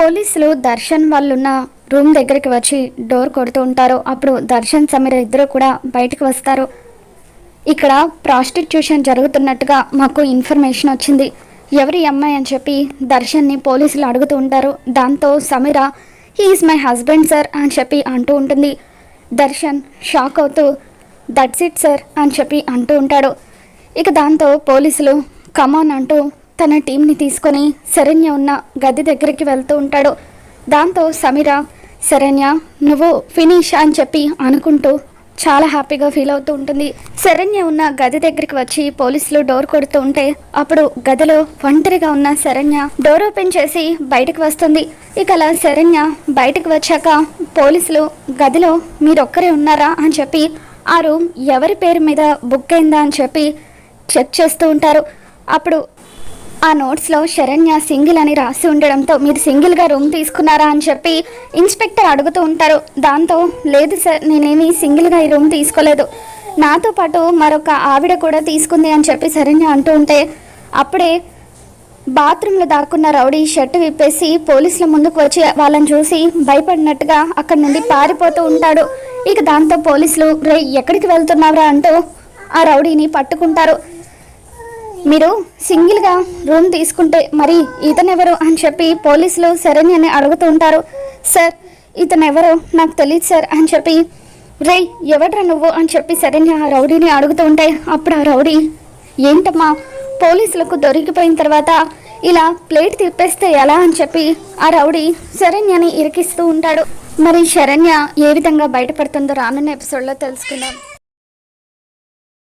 పోలీసులు దర్శన్ వాళ్ళున్న రూమ్ దగ్గరికి వచ్చి డోర్ కొడుతూ ఉంటారు. అప్పుడు దర్శన్ సమీర ఇద్దరు కూడా బయటకు వస్తారు. ఇక్కడ ప్రాస్టిట్యూషన్ జరుగుతున్నట్టుగా మాకు ఇన్ఫర్మేషన్ వచ్చింది, ఎవరి అమ్మాయి అని చెప్పి దర్శన్ని పోలీసులు అడుగుతూ ఉంటారు. దాంతో Sameera he is my husband sir అని చెప్పి అంటూ ఉంటుంది. దర్శన్ షాక్ అవుతూ దట్స్ ఇట్ సార్ అని చెప్పి అంటూ ఉంటాడు. ఇక దాంతో పోలీసులు కమాన్ అంటూ తన టీంని తీసుకొని శరణ్య ఉన్న గది దగ్గరికి వెళ్తూ ఉంటాడు. దాంతో సమీర శరణ్య నువ్వు ఫినిష్ అని చెప్పి అనుకుంటూ చాలా హ్యాపీగా ఫీల్ అవుతూ ఉంటుంది. శరణ్య ఉన్న గది దగ్గరికి వచ్చి పోలీసులు డోర్ కొడుతూ ఉంటే అప్పుడు గదిలో ఒంటరిగా ఉన్న శరణ్య డోర్ ఓపెన్ చేసి బయటకు వస్తుంది. ఇక అలా శరణ్య బయటకు వచ్చాక పోలీసులు గదిలో మీరొక్కరే ఉన్నారా అని చెప్పి ఆ రూమ్ ఎవరి పేరు మీద బుక్ అయిందా అని చెప్పి చెక్ చేస్తూ ఉంటారు. అప్పుడు ఆ నోట్స్లో శరణ్య సింగిల్ అని రాసి ఉండడంతో మీరు సింగిల్గా రూమ్ తీసుకున్నారా అని చెప్పి ఇన్స్పెక్టర్ అడుగుతూ ఉంటారు. దాంతో లేదు సార్ నేనేమి సింగిల్గా ఈ రూమ్ తీసుకోలేదు, నాతో పాటు మరొక ఆవిడ కూడా తీసుకుంది అని చెప్పి శరణ్య అంటూ ఉంటే అప్పుడే బాత్రూంలో దాక్కున్న రౌడీ షర్ట్ విప్పేసి పోలీసుల ముందుకు వచ్చి వాళ్ళని చూసి భయపడినట్టుగా అక్కడి నుండి పారిపోతూ ఉంటాడు. ఇక దాంతో పోలీసులు రే ఎక్కడికి వెళ్తున్నారా అంటూ ఆ రౌడీని పట్టుకుంటారు. మీరు సింగిల్గా రూమ్ తీసుకుంటే మరి ఇతనెవరు అని చెప్పి పోలీసులు శరణ్యని అడుగుతూ ఉంటారు. సార్ ఇతనెవరో నాకు తెలియదు సార్ అని చెప్పి రే ఎవడ్రా నువ్వు అని చెప్పి శరణ్య ఆ రౌడీని అడుగుతూ ఉంటే అప్పుడు ఆ రౌడీ ఏంటమ్మా పోలీసులకు దొరికిపోయిన తర్వాత ఇలా ప్లేట్ తిప్పేస్తే ఎలా అని చెప్పి ఆ రౌడీ శరణ్యని ఇరికిస్తూ ఉంటాడు. మరి శరణ్య ఏ విధంగా బయటపడుతుందో రానున్న ఎపిసోడ్లో తెలుసుకుందాం.